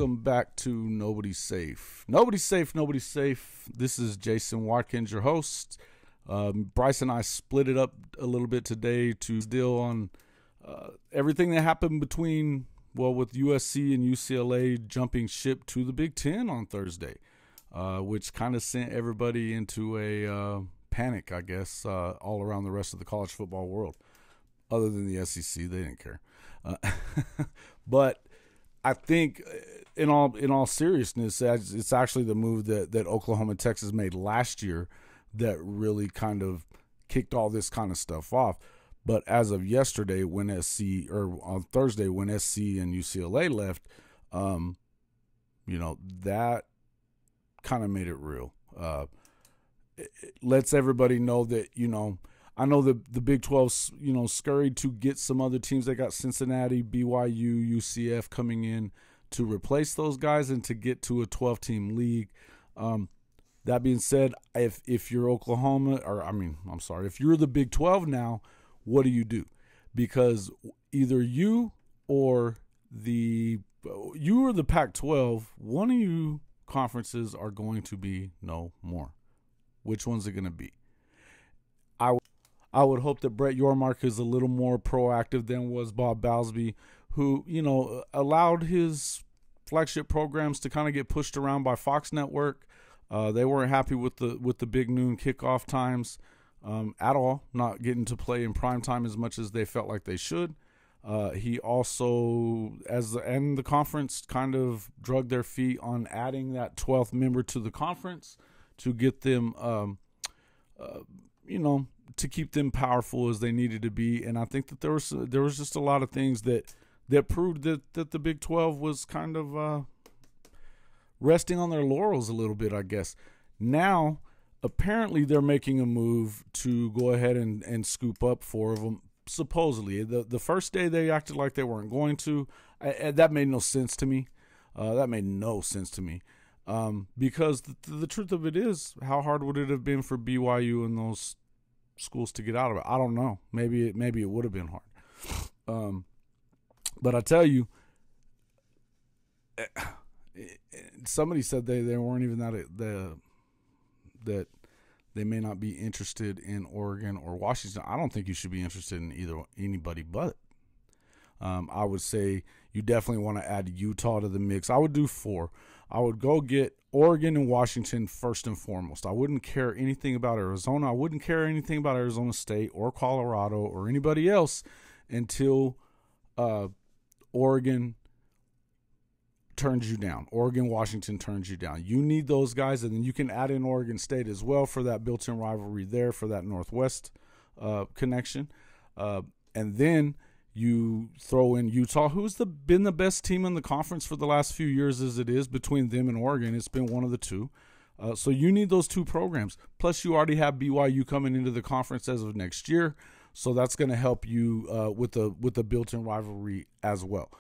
Welcome back to Nobody's Safe. Nobody's safe, nobody's safe. This is Jason Watkins, your host. Bryce and I split it up a little bit today to deal on everything that happened between, with USC and UCLA jumping ship to the Big Ten on Thursday, which kind of sent everybody into a panic, I guess, all around the rest of the college football world. Other than the SEC, they didn't care. But I think, in all seriousness, it's actually the move that Oklahoma and Texas made last year that really kind of kicked all this kind of stuff off. But as of yesterday, on Thursday, when SC and UCLA left, that kind of made it real. It lets everybody know that, I know the Big 12's, scurried to get some other teams. They got Cincinnati, BYU, UCF coming in to replace those guys and to get to a 12-team league. That being said, if you're Oklahoma, if you're the Big 12 now, what do you do? Because either you or the Pac-12, one of you conferences are going to be no more. Which one's it going to be? I would hope that Brett Yormark is a little more proactive than was Bob Bowsby, who, allowed his flagship programs to kind of get pushed around by Fox Network. They weren't happy with the big noon kickoff times at all, not getting to play in prime time as much as they felt like they should. He also, and the conference kind of drug their feet on adding that 12th member to the conference to get them, to keep them powerful as they needed to be. And I think that there was just a lot of things that proved that the Big 12 was kind of resting on their laurels a little bit, I guess. Now, apparently they're making a move to go ahead and scoop up 4 of them, supposedly. The first day they acted like they weren't going to. That made no sense to me. Because the truth of it is, how hard would it have been for BYU and those schools to get out of it? I don't know. Maybe it would have been hard. But I tell you, somebody said they weren't even that they may not be interested in Oregon or Washington. I don't think you should be interested in anybody but. I would say you definitely want to add Utah to the mix. I would do 4. I would go get Oregon and Washington first and foremost. I wouldn't care anything about Arizona. I wouldn't care anything about Arizona State or Colorado or anybody else until Oregon turns you down. Oregon, Washington turns you down. You need those guys, and then you can add in Oregon State as well for that built-in rivalry there, for that Northwest connection. And then you throw in Utah, who's been the best team in the conference for the last few years as it is. Between them and Oregon, it's been one of the two. So you need those 2 programs. Plus, you already have BYU coming into the conference as of next year, so that's going to help you with the built-in rivalry as well.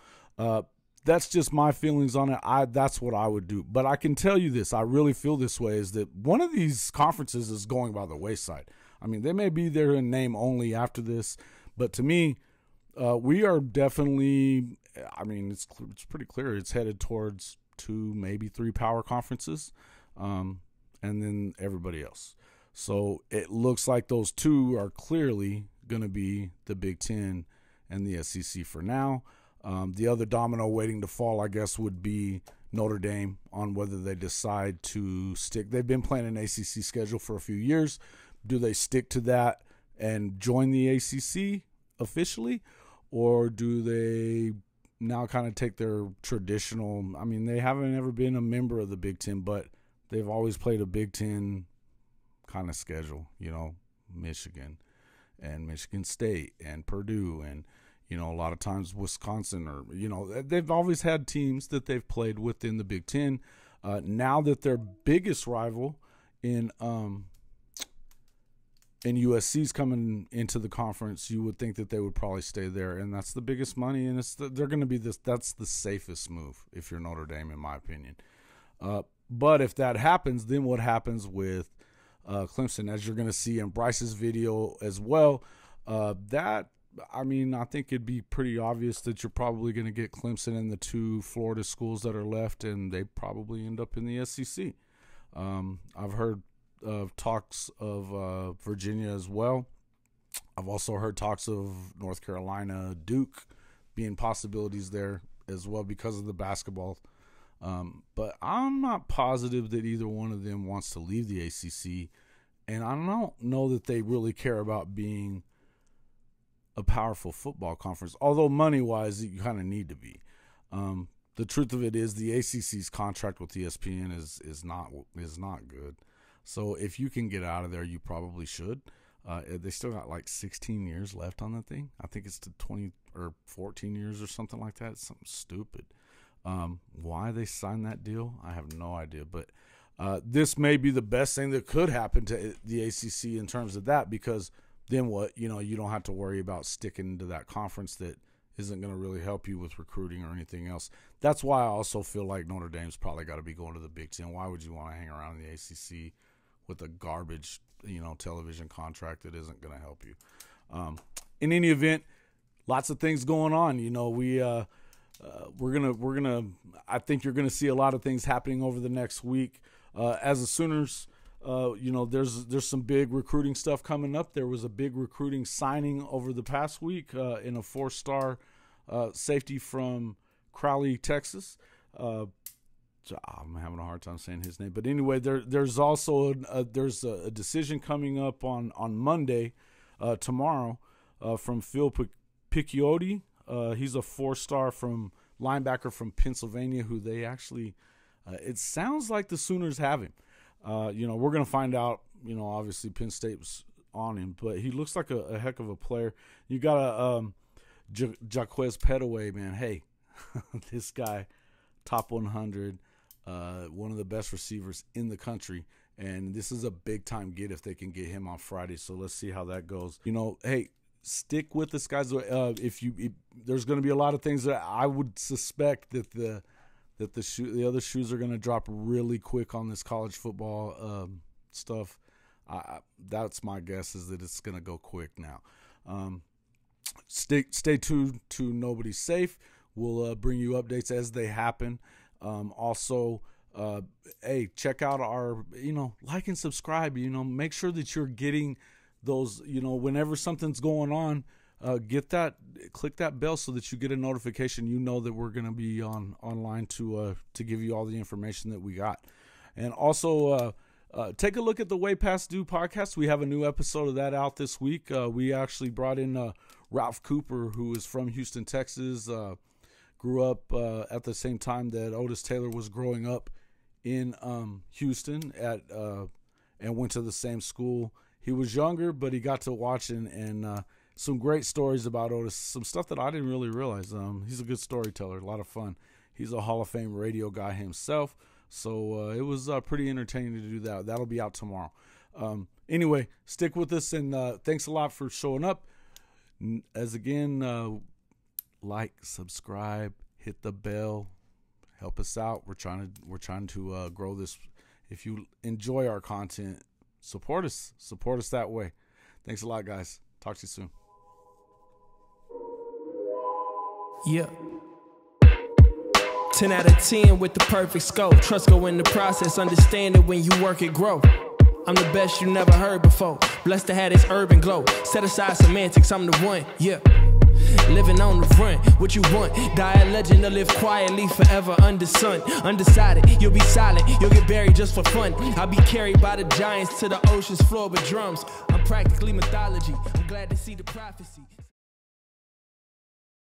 That's just my feelings on it. That's what I would do. But I can tell you this, I really feel this way, is that one of these conferences is going by the wayside. I mean, they may be there in name only after this, but to me, we are definitely, it's pretty clear it's headed towards 2, maybe 3 power conferences, and then everybody else. So it looks like those 2 are clearly going to be the Big Ten and the SEC for now. The other domino waiting to fall, I guess, would be Notre Dame on whether they decide to stick. They've been playing an ACC schedule for a few years. Do they stick to that and join the ACC officially? Or do they now kind of take their traditional – they haven't ever been a member of the Big Ten, but they've always played a Big Ten kind of schedule, Michigan and Michigan State and Purdue and, a lot of times Wisconsin or, they've always had teams that they've played within the Big Ten. Now that their biggest rival in USC's coming into the conference, you would think that they would probably stay there, and that's the biggest money, and they're going to be this. That's the safest move if you're Notre Dame, in my opinion. But if that happens, then what happens with Clemson, as you're going to see in Bryce's video as well? That I mean, I think it'd be pretty obvious that you're probably going to get Clemson and the 2 Florida schools that are left, and they probably end up in the SEC. I've heard of talks of Virginia as well. I've also heard talks of North Carolina, Duke being possibilities there as well because of the basketball. But I'm not positive that either one of them wants to leave the ACC, and I don't know that they really care about being a powerful football conference, although money-wise you kind of need to be. The truth of it is the ACC's contract with ESPN is not good. So if you can get out of there, you probably should. They still got like 16 years left on the thing. I think it's to 20 or 14 years or something like that. It's something stupid. Why they signed that deal, I have no idea. But this may be the best thing that could happen to the ACC in terms of that, because then what? You don't have to worry about sticking to that conference that isn't going to really help you with recruiting or anything else. That's why I also feel like Notre Dame's probably got to be going to the Big Ten. Why would you want to hang around in the ACC with a garbage, television contract that isn't going to help you? In any event, lots of things going on. We're gonna. I think you're gonna see a lot of things happening over the next week. As the Sooners, there's some big recruiting stuff coming up. There was a big recruiting signing over the past week in a 4-star safety from Crowley, Texas. I'm having a hard time saying his name, but anyway, there's also there's a decision coming up on Monday, tomorrow, from Phil Picchiotti. He's a 4-star linebacker from Pennsylvania, who they actually, it sounds like the Sooners have him. We're going to find out, obviously Penn State's on him, but he looks like a heck of a player. You got a Jaquez Petaway, man. Hey, this guy, top 100, one of the best receivers in the country. And this is a big-time get if they can get him on Friday. So let's see how that goes. Hey, stick with this, guys. There's going to be a lot of things that I would suspect that the other shoes are going to drop really quick on this college football stuff. That's my guess, is that it's going to go quick now. Stay tuned to Nobody's Safe. We'll bring you updates as they happen. Also, hey, check out our, like and subscribe. Make sure that you're getting those, whenever something's going on, click that bell so that you get a notification. That we're going to be online to give you all the information that we got. And also, take a look at the Way Past Due podcast. We have a new episode of that out this week. We actually brought in Ralph Cooper, who is from Houston, Texas, grew up at the same time that Otis Taylor was growing up in Houston and went to the same school. He was younger, but he got to watch and some great stories about Otis, some stuff that I didn't really realize. He's a good storyteller, a lot of fun. He's a Hall of Fame radio guy himself, so it was pretty entertaining to do that. That'll be out tomorrow. Anyway, stick with us, and thanks a lot for showing up. As again, like, subscribe, hit the bell, help us out. We're trying to grow this. If you enjoy our content, support us that way. Thanks a lot, guys. Talk to you soon. Yeah. 10 out of 10 with the perfect scope. Trust go in the process, understand it when you work it, grow. I'm the best you never heard before. Blessed to have this urban glow. Set aside semantics, I'm the one, yeah. Living on the run, what you want? Die a legend or live quietly forever under sun. Undecided, you'll be silent, you'll get buried just for fun. I'll be carried by the giants to the ocean's floor with drums. I'm practically mythology, I'm glad to see the prophecy.